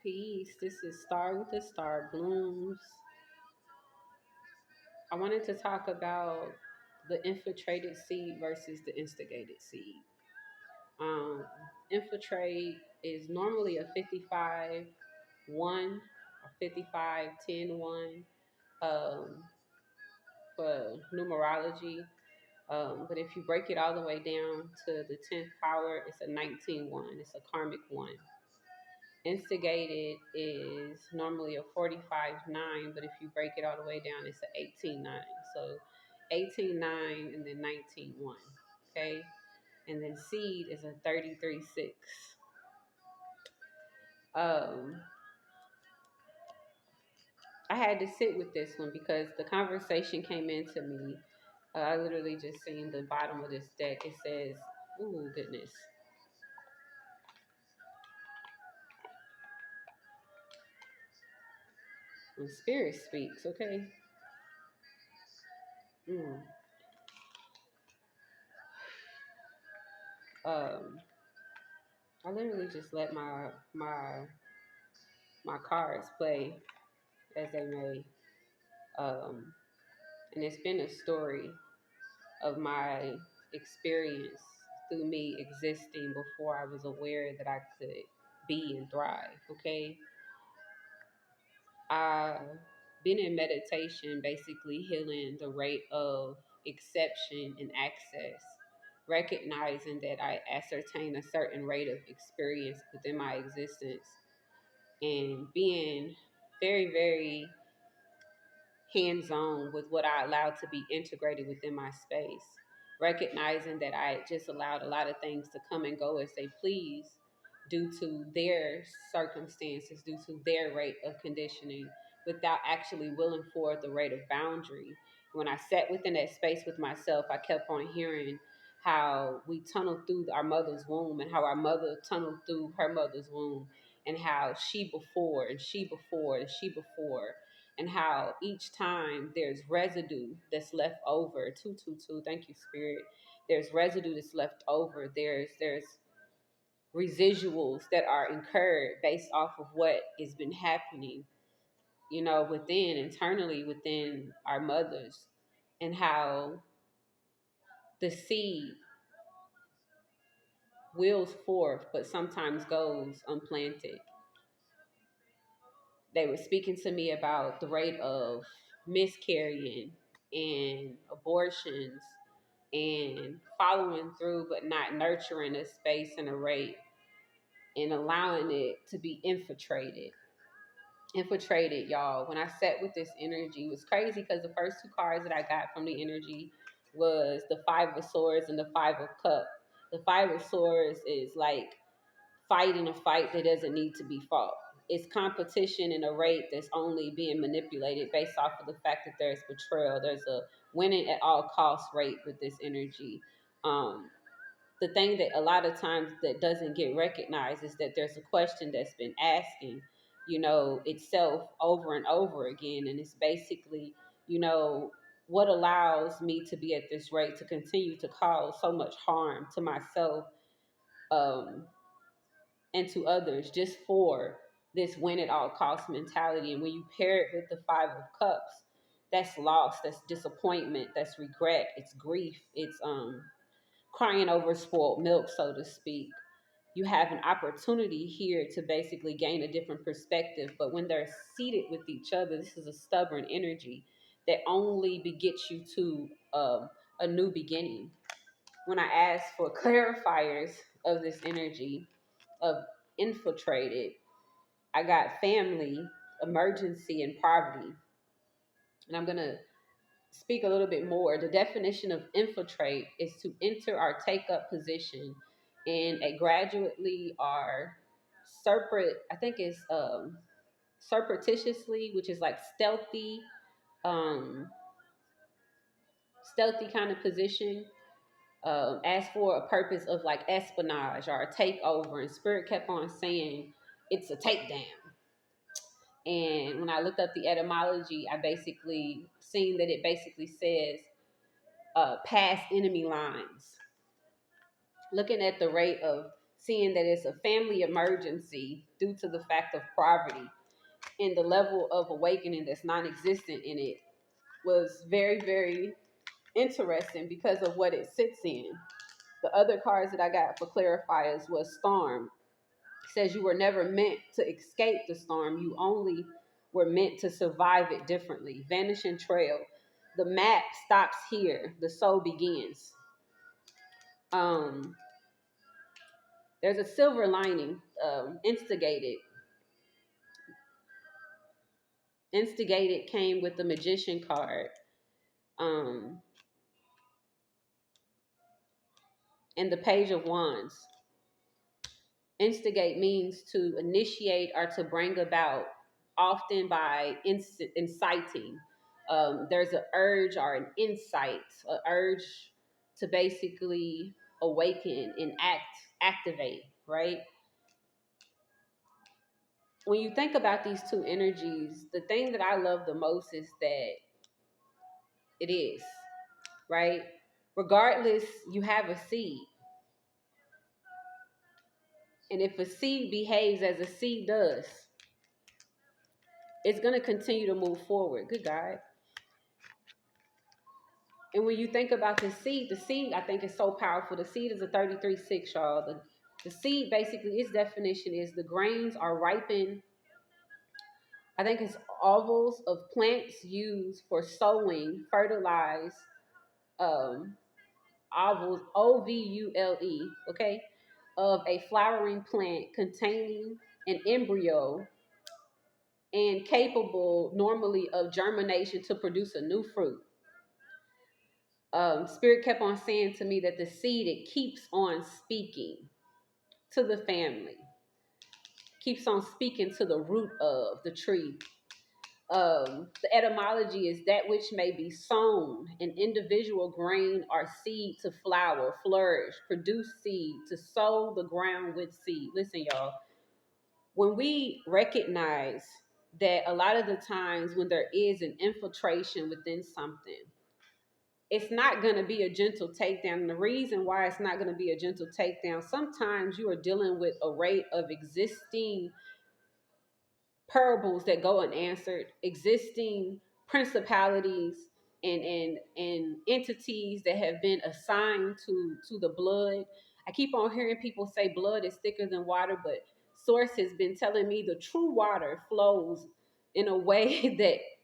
Peace. This is Star with the Star Blooms. I wanted to talk about the infiltrated seed versus the instigated seed. Um, Infiltrate is normally a 55 1 or 55 10 1 for numerology. But if you break it all the way down to the 10th power, it's a 19-1. It's a karmic 1. Instigated is normally a 45-9, but if you break it all the way down, it's an 18-9. So 18-9 and then 19-1. Okay. And then seed is a 33-6. Um, I had to sit with this one because the conversation came into me. I literally just seen the bottom of this deck. It says, ooh, goodness. When spirit speaks, okay? Mm. Um, I literally just let my cards play as they may. Um, and it's been a story of my experience through me existing before I was aware that I could be and thrive. Okay. I've been in meditation, basically healing the rate of exception and access, recognizing that I ascertain a certain rate of experience within my existence and being very, very hands on with what I allowed to be integrated within my space, recognizing that I just allowed a lot of things to come and go as they please due to their circumstances, due to their rate of conditioning, without actually willing for the rate of boundary. When I sat within that space with myself, I kept on hearing how we tunneled through our mother's womb and how our mother tunneled through her mother's womb and how she before and she before and she before and how each time there's residue that's left over. 222, thank you, Spirit. There's residue that's left over. There's residuals that are incurred based off of what has been happening, within internally within our mothers, and how the seed wills forth but sometimes goes unplanted. They were speaking to me about the rate of miscarrying and abortions and following through but not nurturing a space and a rate and allowing it to be infiltrated, y'all. When I sat with this energy, it was crazy because the first two cards that I got from the energy was the Five of Swords and the Five of Cups. The Five of Swords is like fighting a fight that doesn't need to be fought. It's competition in a rate that's only being manipulated based off of the fact that there's betrayal. There's a winning at all costs rate with this energy. The thing that a lot of times that doesn't get recognized is that there's a question that's been asking, itself over and over again. And it's basically, what allows me to be at this rate to continue to cause so much harm to myself, um, and to others just for this win at all cost mentality. And when you pair it with the Five of Cups, that's loss, that's disappointment, that's regret, it's grief, it's crying over spoiled milk, so to speak. You have an opportunity here to basically gain a different perspective. But when they're seated with each other, this is a stubborn energy that only begets you to a new beginning. When I asked for clarifiers of this energy of infiltrated, I got family, emergency, and poverty. And I'm going to speak a little bit more. The definition of infiltrate is to enter or take up position in a gradually or I think it's surreptitiously, which is like um, stealthy kind of position. As for a purpose of like espionage or a takeover, and Spirit kept on saying it's a takedown. And when I looked up the etymology, I basically seen that it basically says past enemy lines. Looking at the rate of seeing that it's a family emergency due to the fact of poverty and the level of awakening that's non-existent in it was very, very interesting because of what it sits in. The other cards that I got for clarifiers was storm. It says you were never meant to escape the storm. You only were meant to survive it differently. Vanishing trail. The map stops here. The soul begins. Um, there's a silver lining. Instigated. Instigated came with the magician card. Um, and the page of wands. Instigate means to initiate or to bring about, often by inciting. There's an urge or an insight, an urge to basically awaken and activate, right? When you think about these two energies, the thing that I love the most is that it is, right? Regardless, you have a seed. And if a seed behaves as a seed does, it's going to continue to move forward. Good God. And when you think about the seed, I think is so powerful. The seed is a 33-6, y'all. The seed, basically, its definition is the grains are ripened. I think it's ovals of plants used for sowing, fertilize, ovule, OVULE, okay, of a flowering plant containing an embryo and capable normally of germination to produce a new fruit. Spirit kept on saying to me that the seed, it keeps on speaking to the family, keeps on speaking to the root of the tree. The etymology is that which may be sown, an individual grain or seed to flower, flourish, produce seed, to sow the ground with seed. Listen, y'all, when we recognize that a lot of the times when there is an infiltration within something, it's not going to be a gentle takedown. And the reason why it's not going to be a gentle takedown, sometimes you are dealing with a rate of existing parables that go unanswered, existing principalities and entities that have been assigned to the blood. I keep on hearing people say blood is thicker than water, but source has been telling me the true water flows in a way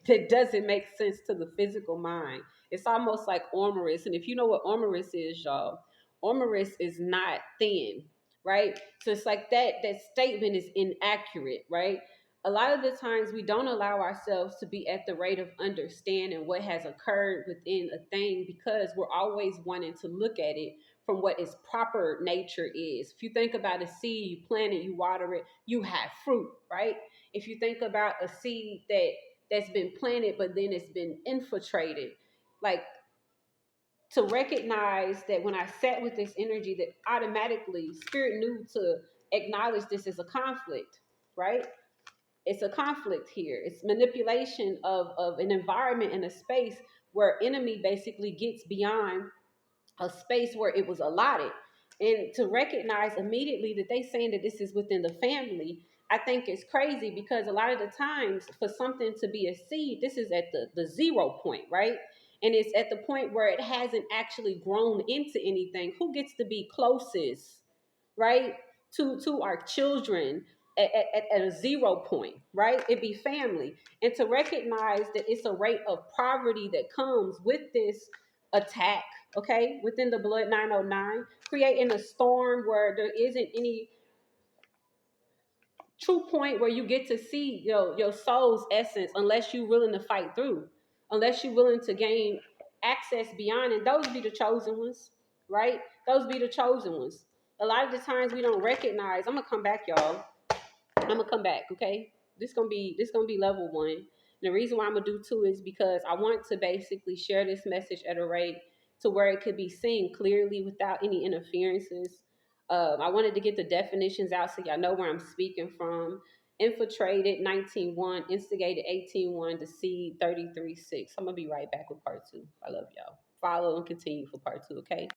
that doesn't make sense to the physical mind. It's almost like ormurus. And if you know what ormurus is, y'all, ormurus is not thin, right? So it's like that statement is inaccurate, right? A lot of the times we don't allow ourselves to be at the rate of understanding what has occurred within a thing because we're always wanting to look at it from what its proper nature is. If you think about a seed, you plant it, you water it, you have fruit, right? If you think about a seed that's been planted but then it's been infiltrated, like, to recognize that when I sat with this energy, that automatically spirit knew to acknowledge this as a conflict, right? It's a conflict here. It's manipulation of an environment and a space where enemy basically gets beyond a space where it was allotted. And to recognize immediately that they saying that this is within the family, I think it's crazy because a lot of the times for something to be a seed, this is at the 0 point, right? And it's at the point where it hasn't actually grown into anything. Who gets to be closest, right? To our children at a 0 point, right? It be family. And to recognize that it's a rate of poverty that comes with this attack, okay, within the blood 909, creating a storm where there isn't any true point where you get to see your soul's essence unless you're willing to fight through, unless you're willing to gain access beyond. And those be the chosen ones, right? Those be the chosen ones. A lot of the times we don't recognize. I'm gonna come back, y'all. I'm gonna come back, okay? This gonna be level one. And the reason why I'm gonna do two is because I want to basically share this message at a rate to where it could be seen clearly without any interferences. I wanted to get the definitions out so y'all know where I'm speaking from. Infiltrated 19.1, instigated 18.1, the seed 33.6. I'm gonna be right back with part two. I love y'all. Follow and continue for part two, okay?